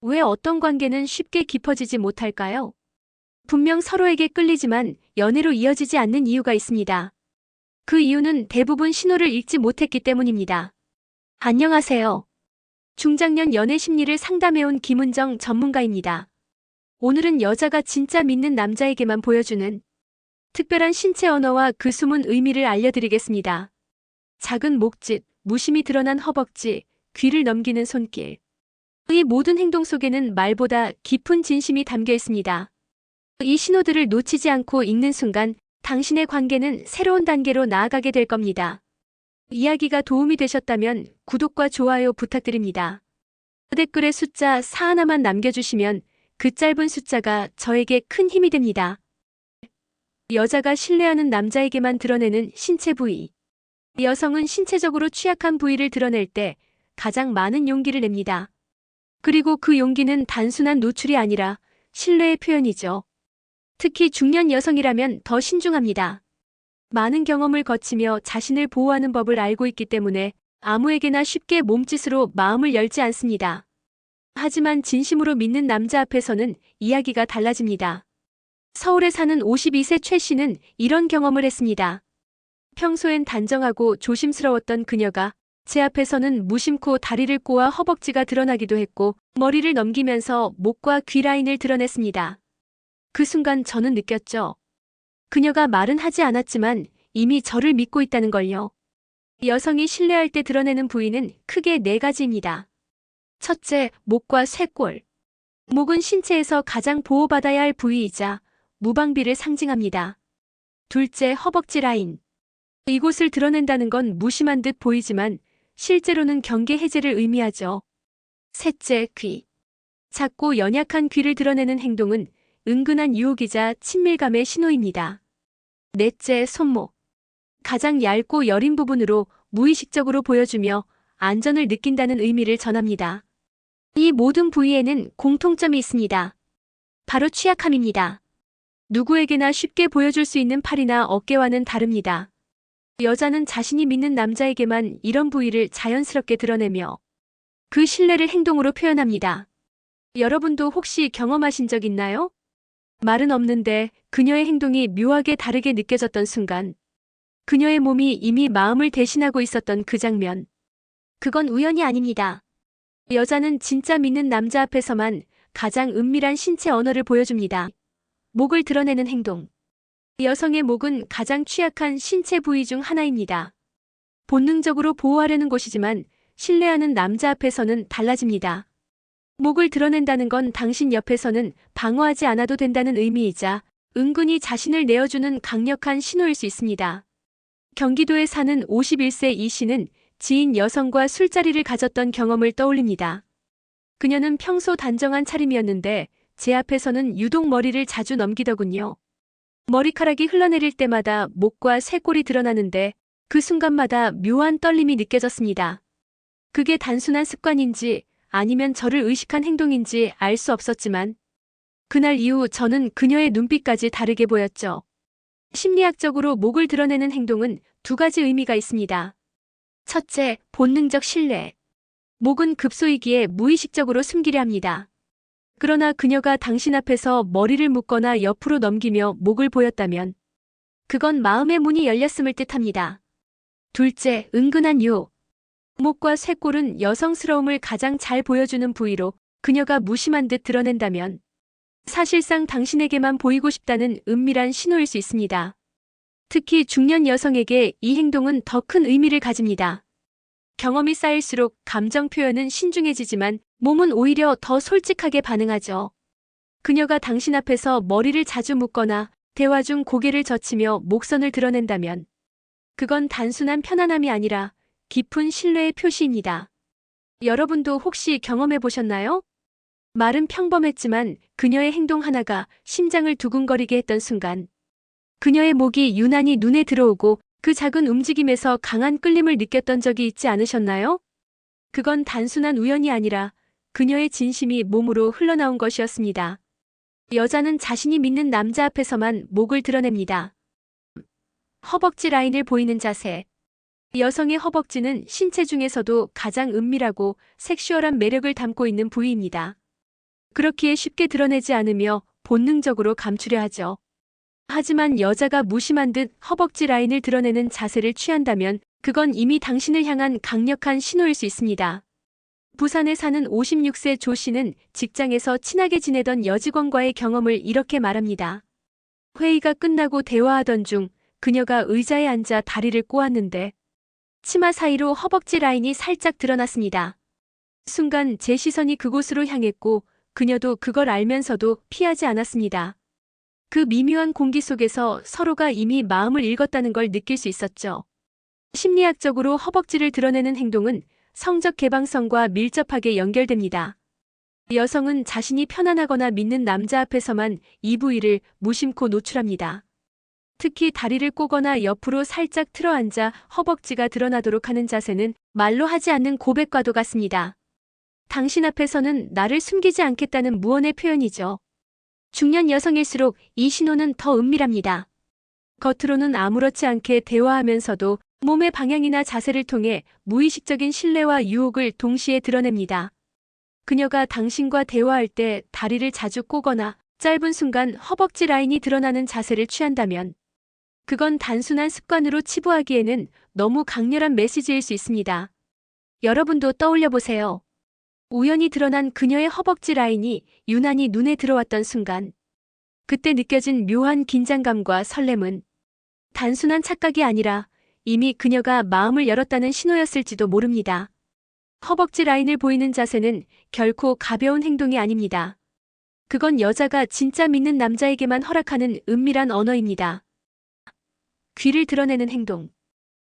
왜 어떤 관계는 쉽게 깊어지지 못할까요? 분명 서로에게 끌리지만 연애로 이어지지 않는 이유가 있습니다. 그 이유는 대부분 신호를 읽지 못했기 때문입니다. 안녕하세요. 중장년 연애 심리를 상담해온 김은정 전문가입니다. 오늘은 여자가 진짜 믿는 남자에게만 보여주는 특별한 신체 언어와 그 숨은 의미를 알려드리겠습니다. 작은 목짓, 무심히 드러난 허벅지, 귀를 넘기는 손길. 이 모든 행동 속에는 말보다 깊은 진심이 담겨 있습니다. 이 신호들을 놓치지 않고 읽는 순간 당신의 관계는 새로운 단계로 나아가게 될 겁니다. 이야기가 도움이 되셨다면 구독과 좋아요 부탁드립니다. 댓글에 숫자 4 하나만 남겨주시면 그 짧은 숫자가 저에게 큰 힘이 됩니다. 여자가 신뢰하는 남자에게만 드러내는 신체 부위. 여성은 신체적으로 취약한 부위를 드러낼 때 가장 많은 용기를 냅니다. 그리고 그 용기는 단순한 노출이 아니라 신뢰의 표현이죠. 특히 중년 여성이라면 더 신중합니다. 많은 경험을 거치며 자신을 보호하는 법을 알고 있기 때문에 아무에게나 쉽게 몸짓으로 마음을 열지 않습니다. 하지만 진심으로 믿는 남자 앞에서는 이야기가 달라집니다. 서울에 사는 52세 최 씨는 이런 경험을 했습니다. 평소엔 단정하고 조심스러웠던 그녀가 제 앞에서는 무심코 다리를 꼬아 허벅지가 드러나기도 했고 머리를 넘기면서 목과 귀 라인을 드러냈습니다. 그 순간 저는 느꼈죠. 그녀가 말은 하지 않았지만 이미 저를 믿고 있다는 걸요. 여성이 신뢰할 때 드러내는 부위는 크게 4가지입니다. 첫째, 목과 쇄골. 목은 신체에서 가장 보호받아야 할 부위이자 무방비를 상징합니다. 둘째, 허벅지 라인. 이곳을 드러낸다는 건 무심한 듯 보이지만 실제로는 경계 해제를 의미하죠. 셋째, 귀. 작고 연약한 귀를 드러내는 행동은 은근한 유혹이자 친밀감의 신호입니다. 넷째, 손목. 가장 얇고 여린 부분으로 무의식적으로 보여주며 안전을 느낀다는 의미를 전합니다. 이 모든 부위에는 공통점이 있습니다. 바로 취약함입니다. 누구에게나 쉽게 보여줄 수 있는 팔이나 어깨와는 다릅니다. 여자는 자신이 믿는 남자에게만 이런 부위를 자연스럽게 드러내며 그 신뢰를 행동으로 표현합니다. 여러분도 혹시 경험하신 적 있나요? 말은 없는데 그녀의 행동이 묘하게 다르게 느껴졌던 순간, 그녀의 몸이 이미 마음을 대신하고 있었던 그 장면. 그건 우연이 아닙니다. 여자는 진짜 믿는 남자 앞에서만 가장 은밀한 신체 언어를 보여줍니다. 목을 드러내는 행동. 여성의 목은 가장 취약한 신체 부위 중 하나입니다. 본능적으로 보호하려는 곳이지만 신뢰하는 남자 앞에서는 달라집니다. 목을 드러낸다는 건 당신 옆에서는 방어하지 않아도 된다는 의미이자 은근히 자신을 내어주는 강력한 신호일 수 있습니다. 경기도에 사는 51세 이 씨는 지인 여성과 술자리를 가졌던 경험을 떠올립니다. 그녀는 평소 단정한 차림이었는데 제 앞에서는 유독 머리를 자주 넘기더군요. 머리카락이 흘러내릴 때마다 목과 쇄골이 드러나는데 그 순간마다 묘한 떨림이 느껴졌습니다. 그게 단순한 습관인지 아니면 저를 의식한 행동인지 알 수 없었지만 그날 이후 저는 그녀의 눈빛까지 다르게 보였죠. 심리학적으로 목을 드러내는 행동은 2가지 의미가 있습니다. 첫째, 본능적 신뢰. 목은 급소이기에 무의식적으로 숨기려 합니다. 그러나 그녀가 당신 앞에서 머리를 묶거나 옆으로 넘기며 목을 보였다면 그건 마음의 문이 열렸음을 뜻합니다. 둘째, 은근한 유혹. 목과 쇄골은 여성스러움을 가장 잘 보여주는 부위로 그녀가 무심한 듯 드러낸다면 사실상 당신에게만 보이고 싶다는 은밀한 신호일 수 있습니다. 특히 중년 여성에게 이 행동은 더 큰 의미를 가집니다. 경험이 쌓일수록 감정 표현은 신중해지지만 몸은 오히려 더 솔직하게 반응하죠. 그녀가 당신 앞에서 머리를 자주 묶거나 대화 중 고개를 젖히며 목선을 드러낸다면 그건 단순한 편안함이 아니라 깊은 신뢰의 표시입니다. 여러분도 혹시 경험해 보셨나요? 말은 평범했지만 그녀의 행동 하나가 심장을 두근거리게 했던 순간, 그녀의 목이 유난히 눈에 들어오고 그 작은 움직임에서 강한 끌림을 느꼈던 적이 있지 않으셨나요? 그건 단순한 우연이 아니라 그녀의 진심이 몸으로 흘러나온 것이었습니다. 여자는 자신이 믿는 남자 앞에서만 목을 드러냅니다. 허벅지 라인을 보이는 자세. 여성의 허벅지는 신체 중에서도 가장 은밀하고 섹슈얼한 매력을 담고 있는 부위입니다. 그렇기에 쉽게 드러내지 않으며 본능적으로 감추려 하죠. 하지만 여자가 무심한 듯 허벅지 라인을 드러내는 자세를 취한다면 그건 이미 당신을 향한 강력한 신호일 수 있습니다. 부산에 사는 56세 조 씨는 직장에서 친하게 지내던 여직원과의 경험을 이렇게 말합니다. 회의가 끝나고 대화하던 중 그녀가 의자에 앉아 다리를 꼬았는데 치마 사이로 허벅지 라인이 살짝 드러났습니다. 순간 제 시선이 그곳으로 향했고 그녀도 그걸 알면서도 피하지 않았습니다. 그 미묘한 공기 속에서 서로가 이미 마음을 읽었다는 걸 느낄 수 있었죠. 심리학적으로 허벅지를 드러내는 행동은 성적 개방성과 밀접하게 연결됩니다. 여성은 자신이 편안하거나 믿는 남자 앞에서만 이 부위를 무심코 노출합니다. 특히 다리를 꼬거나 옆으로 살짝 틀어 앉아 허벅지가 드러나도록 하는 자세는 말로 하지 않는 고백과도 같습니다. 당신 앞에서는 나를 숨기지 않겠다는 무언의 표현이죠. 중년 여성일수록 이 신호는 더 은밀합니다. 겉으로는 아무렇지 않게 대화하면서도 몸의 방향이나 자세를 통해 무의식적인 신뢰와 유혹을 동시에 드러냅니다. 그녀가 당신과 대화할 때 다리를 자주 꼬거나 짧은 순간 허벅지 라인이 드러나는 자세를 취한다면 그건 단순한 습관으로 치부하기에는 너무 강렬한 메시지일 수 있습니다. 여러분도 떠올려 보세요. 우연히 드러난 그녀의 허벅지 라인이 유난히 눈에 들어왔던 순간, 그때 느껴진 묘한 긴장감과 설렘은 단순한 착각이 아니라 이미 그녀가 마음을 열었다는 신호였을지도 모릅니다. 허벅지 라인을 보이는 자세는 결코 가벼운 행동이 아닙니다. 그건 여자가 진짜 믿는 남자에게만 허락하는 은밀한 언어입니다. 귀를 드러내는 행동.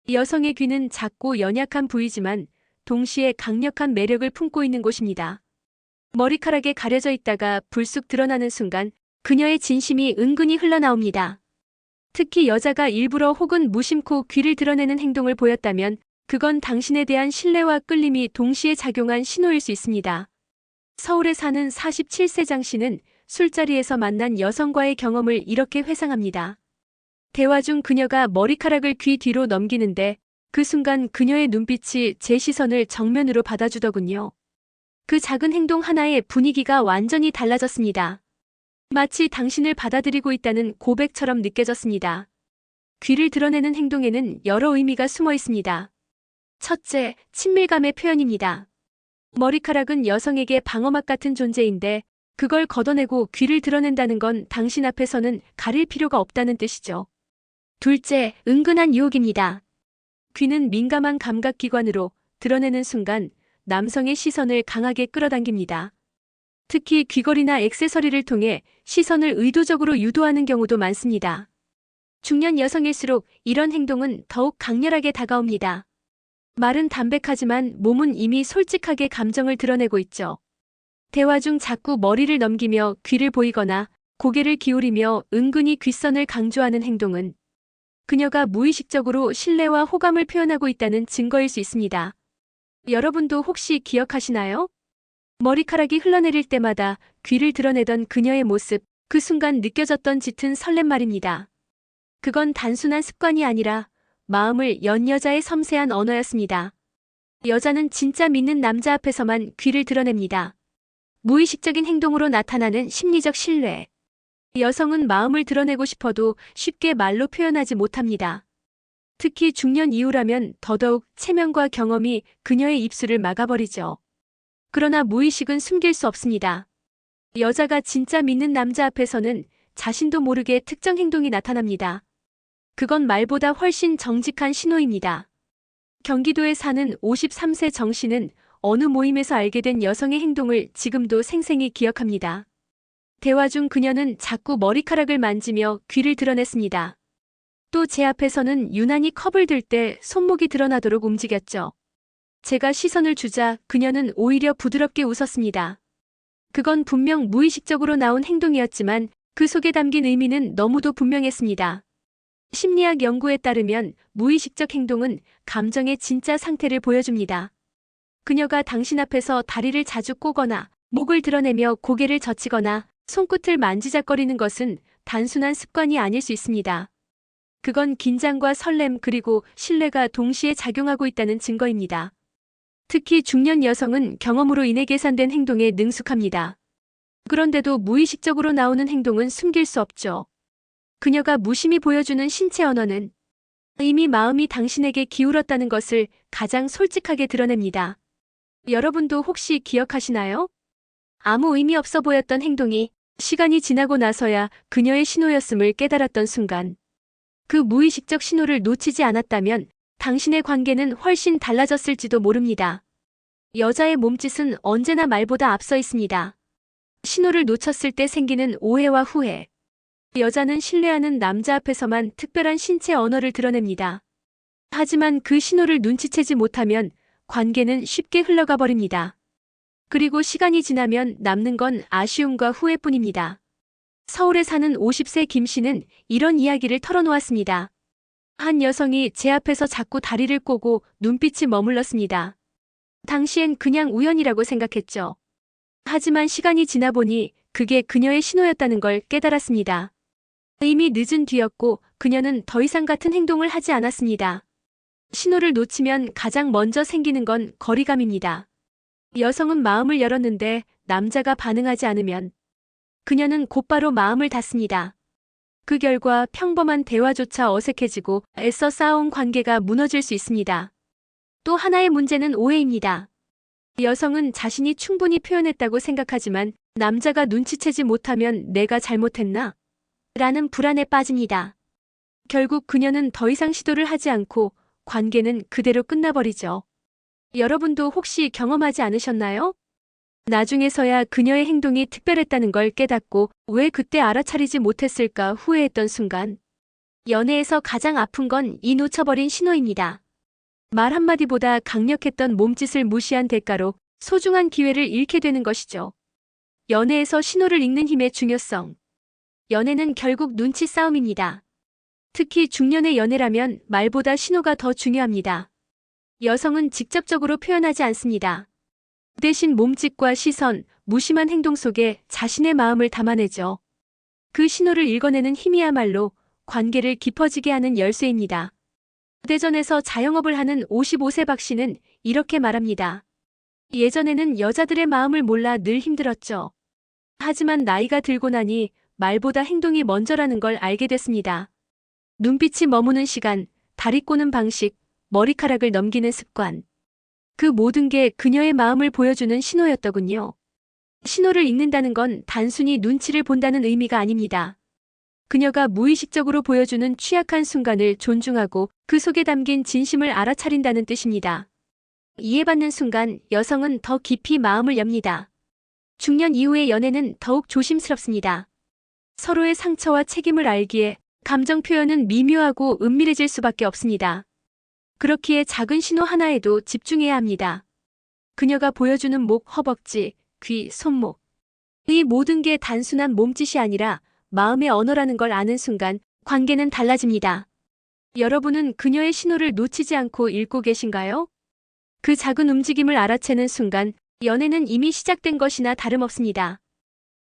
여성의 귀는 작고 연약한 부위지만 동시에 강력한 매력을 품고 있는 곳입니다. 머리카락에 가려져 있다가 불쑥 드러나는 순간 그녀의 진심이 은근히 흘러나옵니다. 특히 여자가 일부러 혹은 무심코 귀를 드러내는 행동을 보였다면 그건 당신에 대한 신뢰와 끌림이 동시에 작용한 신호일 수 있습니다. 서울에 사는 47세 장 씨는 술자리에서 만난 여성과의 경험을 이렇게 회상합니다. 대화 중 그녀가 머리카락을 귀 뒤로 넘기는데 그 순간 그녀의 눈빛이 제 시선을 정면으로 받아주더군요. 그 작은 행동 하나에 분위기가 완전히 달라졌습니다. 마치 당신을 받아들이고 있다는 고백처럼 느껴졌습니다. 귀를 드러내는 행동에는 여러 의미가 숨어 있습니다. 첫째, 친밀감의 표현입니다. 머리카락은 여성에게 방어막 같은 존재인데 그걸 걷어내고 귀를 드러낸다는 건 당신 앞에서는 가릴 필요가 없다는 뜻이죠. 둘째, 은근한 유혹입니다. 귀는 민감한 감각기관으로 드러내는 순간 남성의 시선을 강하게 끌어당깁니다. 특히 귀걸이나 액세서리를 통해 시선을 의도적으로 유도하는 경우도 많습니다. 중년 여성일수록 이런 행동은 더욱 강렬하게 다가옵니다. 말은 담백하지만 몸은 이미 솔직하게 감정을 드러내고 있죠. 대화 중 자꾸 머리를 넘기며 귀를 보이거나 고개를 기울이며 은근히 귓선을 강조하는 행동은 그녀가 무의식적으로 신뢰와 호감을 표현하고 있다는 증거일 수 있습니다. 여러분도 혹시 기억하시나요? 머리카락이 흘러내릴 때마다 귀를 드러내던 그녀의 모습, 그 순간 느껴졌던 짙은 설렘 말입니다. 그건 단순한 습관이 아니라 마음을 연 여자의 섬세한 언어였습니다. 여자는 진짜 믿는 남자 앞에서만 귀를 드러냅니다. 무의식적인 행동으로 나타나는 심리적 신뢰. 여성은 마음을 드러내고 싶어도 쉽게 말로 표현하지 못합니다. 특히 중년 이후라면 더더욱 체면과 경험이 그녀의 입술을 막아버리죠. 그러나 무의식은 숨길 수 없습니다. 여자가 진짜 믿는 남자 앞에서는 자신도 모르게 특정 행동이 나타납니다. 그건 말보다 훨씬 정직한 신호입니다. 경기도에 사는 53세 정 씨는 어느 모임에서 알게 된 여성의 행동을 지금도 생생히 기억합니다. 대화 중 그녀는 자꾸 머리카락을 만지며 귀를 드러냈습니다. 또 제 앞에서는 유난히 컵을 들 때 손목이 드러나도록 움직였죠. 제가 시선을 주자 그녀는 오히려 부드럽게 웃었습니다. 그건 분명 무의식적으로 나온 행동이었지만 그 속에 담긴 의미는 너무도 분명했습니다. 심리학 연구에 따르면 무의식적 행동은 감정의 진짜 상태를 보여줍니다. 그녀가 당신 앞에서 다리를 자주 꼬거나 목을 드러내며 고개를 젖히거나 손끝을 만지작거리는 것은 단순한 습관이 아닐 수 있습니다. 그건 긴장과 설렘 그리고 신뢰가 동시에 작용하고 있다는 증거입니다. 특히 중년 여성은 경험으로 인해 계산된 행동에 능숙합니다. 그런데도 무의식적으로 나오는 행동은 숨길 수 없죠. 그녀가 무심히 보여주는 신체 언어는 이미 마음이 당신에게 기울었다는 것을 가장 솔직하게 드러냅니다. 여러분도 혹시 기억하시나요? 아무 의미 없어 보였던 행동이 시간이 지나고 나서야 그녀의 신호였음을 깨달았던 순간, 그 무의식적 신호를 놓치지 않았다면 당신의 관계는 훨씬 달라졌을지도 모릅니다. 여자의 몸짓은 언제나 말보다 앞서 있습니다. 신호를 놓쳤을 때 생기는 오해와 후회. 여자는 신뢰하는 남자 앞에서만 특별한 신체 언어를 드러냅니다. 하지만 그 신호를 눈치채지 못하면 관계는 쉽게 흘러가 버립니다. 그리고 시간이 지나면 남는 건 아쉬움과 후회뿐입니다. 서울에 사는 50세 김 씨는 이런 이야기를 털어놓았습니다. 한 여성이 제 앞에서 자꾸 다리를 꼬고 눈빛이 머물렀습니다. 당시엔 그냥 우연이라고 생각했죠. 하지만 시간이 지나 보니 그게 그녀의 신호였다는 걸 깨달았습니다. 이미 늦은 뒤였고 그녀는 더 이상 같은 행동을 하지 않았습니다. 신호를 놓치면 가장 먼저 생기는 건 거리감입니다. 여성은 마음을 열었는데 남자가 반응하지 않으면 그녀는 곧바로 마음을 닫습니다. 그 결과 평범한 대화조차 어색해지고 애써 쌓아온 관계가 무너질 수 있습니다. 또 하나의 문제는 오해입니다. 여성은 자신이 충분히 표현했다고 생각하지만 남자가 눈치채지 못하면 내가 잘못했나? 라는 불안에 빠집니다. 결국 그녀는 더 이상 시도를 하지 않고 관계는 그대로 끝나버리죠. 여러분도 혹시 경험하지 않으셨나요? 나중에서야 그녀의 행동이 특별했다는 걸 깨닫고 왜 그때 알아차리지 못했을까 후회했던 순간. 연애에서 가장 아픈 건 이 놓쳐버린 신호입니다. 말 한마디보다 강력했던 몸짓을 무시한 대가로 소중한 기회를 잃게 되는 것이죠. 연애에서 신호를 읽는 힘의 중요성. 연애는 결국 눈치 싸움입니다. 특히 중년의 연애라면 말보다 신호가 더 중요합니다. 여성은 직접적으로 표현하지 않습니다. 대신 몸짓과 시선, 무심한 행동 속에 자신의 마음을 담아내죠. 그 신호를 읽어내는 힘이야말로 관계를 깊어지게 하는 열쇠입니다. 대전에서 자영업을 하는 55세 박 씨는 이렇게 말합니다. 예전에는 여자들의 마음을 몰라 늘 힘들었죠. 하지만 나이가 들고 나니 말보다 행동이 먼저라는 걸 알게 됐습니다. 눈빛이 머무는 시간, 다리 꼬는 방식, 머리카락을 넘기는 습관. 그 모든 게 그녀의 마음을 보여주는 신호였더군요. 신호를 읽는다는 건 단순히 눈치를 본다는 의미가 아닙니다. 그녀가 무의식적으로 보여주는 취약한 순간을 존중하고 그 속에 담긴 진심을 알아차린다는 뜻입니다. 이해받는 순간 여성은 더 깊이 마음을 엽니다. 중년 이후의 연애는 더욱 조심스럽습니다. 서로의 상처와 책임을 알기에 감정 표현은 미묘하고 은밀해질 수밖에 없습니다. 그렇기에 작은 신호 하나에도 집중해야 합니다. 그녀가 보여주는 목, 허벅지, 귀, 손목. 이 모든 게 단순한 몸짓이 아니라 마음의 언어라는 걸 아는 순간 관계는 달라집니다. 여러분은 그녀의 신호를 놓치지 않고 읽고 계신가요? 그 작은 움직임을 알아채는 순간 연애는 이미 시작된 것이나 다름없습니다.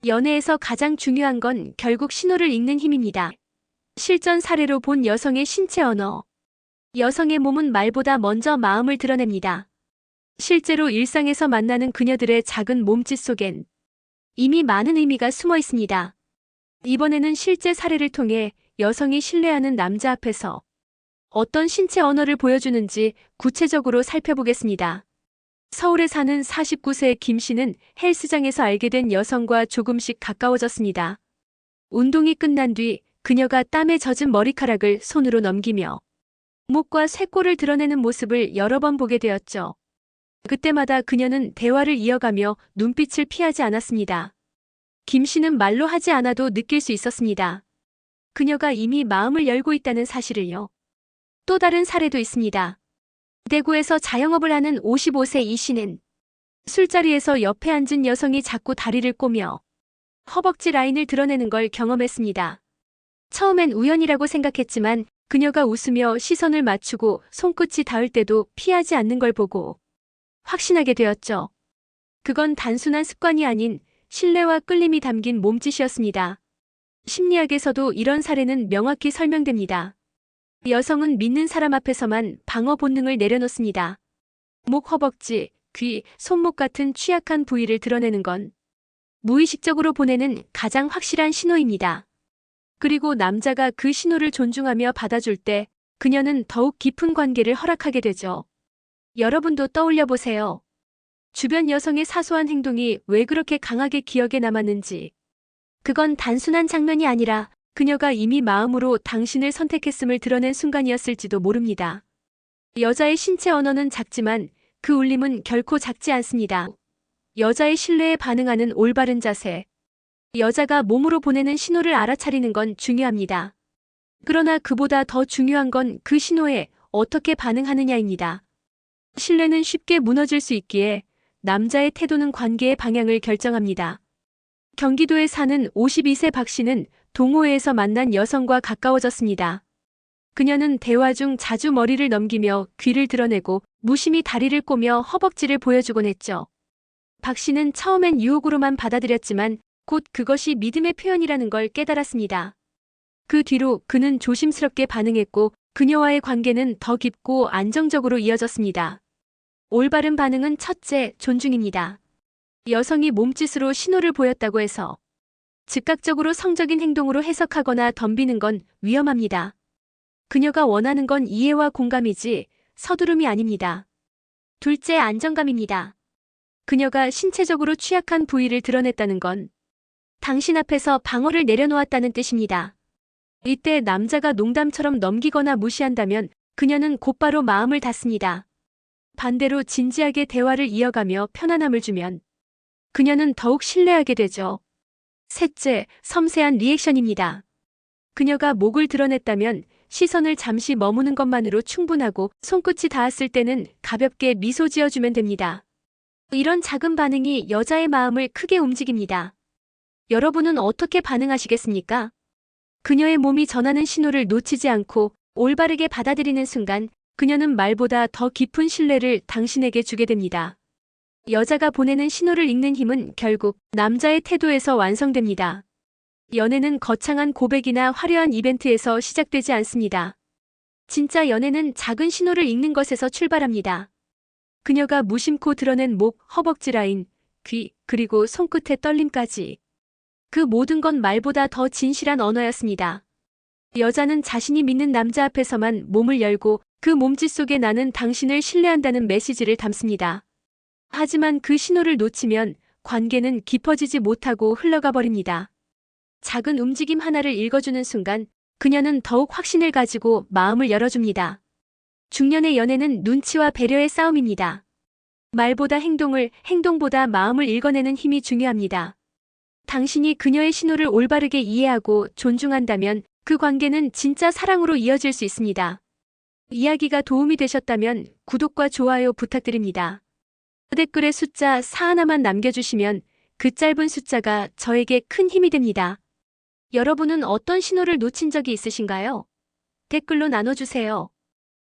연애에서 가장 중요한 건 결국 신호를 읽는 힘입니다. 실전 사례로 본 여성의 신체 언어. 여성의 몸은 말보다 먼저 마음을 드러냅니다. 실제로 일상에서 만나는 그녀들의 작은 몸짓 속엔 이미 많은 의미가 숨어 있습니다. 이번에는 실제 사례를 통해 여성이 신뢰하는 남자 앞에서 어떤 신체 언어를 보여주는지 구체적으로 살펴보겠습니다. 서울에 사는 49세 김 씨는 헬스장에서 알게 된 여성과 조금씩 가까워졌습니다. 운동이 끝난 뒤 그녀가 땀에 젖은 머리카락을 손으로 넘기며 목과 쇄골을 드러내는 모습을 여러 번 보게 되었죠. 그때마다 그녀는 대화를 이어가며 눈빛을 피하지 않았습니다. 김 씨는 말로 하지 않아도 느낄 수 있었습니다. 그녀가 이미 마음을 열고 있다는 사실을요. 또 다른 사례도 있습니다. 대구에서 자영업을 하는 55세 이 씨는 술자리에서 옆에 앉은 여성이 자꾸 다리를 꼬며 허벅지 라인을 드러내는 걸 경험했습니다. 처음엔 우연이라고 생각했지만 그녀가 웃으며 시선을 맞추고 손끝이 닿을 때도 피하지 않는 걸 보고 확신하게 되었죠. 그건 단순한 습관이 아닌 신뢰와 끌림이 담긴 몸짓이었습니다. 심리학에서도 이런 사례는 명확히 설명됩니다. 여성은 믿는 사람 앞에서만 방어 본능을 내려놓습니다. 목, 허벅지, 귀, 손목 같은 취약한 부위를 드러내는 건 무의식적으로 보내는 가장 확실한 신호입니다. 그리고 남자가 그 신호를 존중하며 받아줄 때 그녀는 더욱 깊은 관계를 허락하게 되죠. 여러분도 떠올려 보세요. 주변 여성의 사소한 행동이 왜 그렇게 강하게 기억에 남았는지. 그건 단순한 장면이 아니라 그녀가 이미 마음으로 당신을 선택했음을 드러낸 순간이었을지도 모릅니다. 여자의 신체 언어는 작지만 그 울림은 결코 작지 않습니다. 여자의 신뢰에 반응하는 올바른 자세. 여자가 몸으로 보내는 신호를 알아차리는 건 중요합니다. 그러나 그보다 더 중요한 건 그 신호에 어떻게 반응하느냐입니다. 신뢰는 쉽게 무너질 수 있기에 남자의 태도는 관계의 방향을 결정합니다. 경기도에 사는 52세 박 씨는 동호회에서 만난 여성과 가까워졌습니다. 그녀는 대화 중 자주 머리를 넘기며 귀를 드러내고 무심히 다리를 꼬며 허벅지를 보여주곤 했죠. 박 씨는 처음엔 유혹으로만 받아들였지만 곧 그것이 믿음의 표현이라는 걸 깨달았습니다. 그 뒤로 그는 조심스럽게 반응했고 그녀와의 관계는 더 깊고 안정적으로 이어졌습니다. 올바른 반응은 첫째, 존중입니다. 여성이 몸짓으로 신호를 보였다고 해서 즉각적으로 성적인 행동으로 해석하거나 덤비는 건 위험합니다. 그녀가 원하는 건 이해와 공감이지 서두름이 아닙니다. 둘째, 안정감입니다. 그녀가 신체적으로 취약한 부위를 드러냈다는 건 당신 앞에서 방어를 내려놓았다는 뜻입니다. 이때 남자가 농담처럼 넘기거나 무시한다면 그녀는 곧바로 마음을 닫습니다. 반대로 진지하게 대화를 이어가며 편안함을 주면 그녀는 더욱 신뢰하게 되죠. 셋째, 섬세한 리액션입니다. 그녀가 목을 드러냈다면 시선을 잠시 머무는 것만으로 충분하고 손끝이 닿았을 때는 가볍게 미소 지어주면 됩니다. 이런 작은 반응이 여자의 마음을 크게 움직입니다. 여러분은 어떻게 반응하시겠습니까? 그녀의 몸이 전하는 신호를 놓치지 않고 올바르게 받아들이는 순간 그녀는 말보다 더 깊은 신뢰를 당신에게 주게 됩니다. 여자가 보내는 신호를 읽는 힘은 결국 남자의 태도에서 완성됩니다. 연애는 거창한 고백이나 화려한 이벤트에서 시작되지 않습니다. 진짜 연애는 작은 신호를 읽는 것에서 출발합니다. 그녀가 무심코 드러낸 목, 허벅지 라인, 귀, 그리고 손끝의 떨림까지. 그 모든 건 말보다 더 진실한 언어였습니다. 여자는 자신이 믿는 남자 앞에서만 몸을 열고 그 몸짓 속에 나는 당신을 신뢰한다는 메시지를 담습니다. 하지만 그 신호를 놓치면 관계는 깊어지지 못하고 흘러가 버립니다. 작은 움직임 하나를 읽어주는 순간 그녀는 더욱 확신을 가지고 마음을 열어줍니다. 중년의 연애는 눈치와 배려의 싸움입니다. 말보다 행동을, 행동보다 마음을 읽어내는 힘이 중요합니다. 당신이 그녀의 신호를 올바르게 이해하고 존중한다면 그 관계는 진짜 사랑으로 이어질 수 있습니다. 이야기가 도움이 되셨다면 구독과 좋아요 부탁드립니다. 댓글에 숫자 4 하나만 남겨주시면 그 짧은 숫자가 저에게 큰 힘이 됩니다. 여러분은 어떤 신호를 놓친 적이 있으신가요? 댓글로 나눠주세요.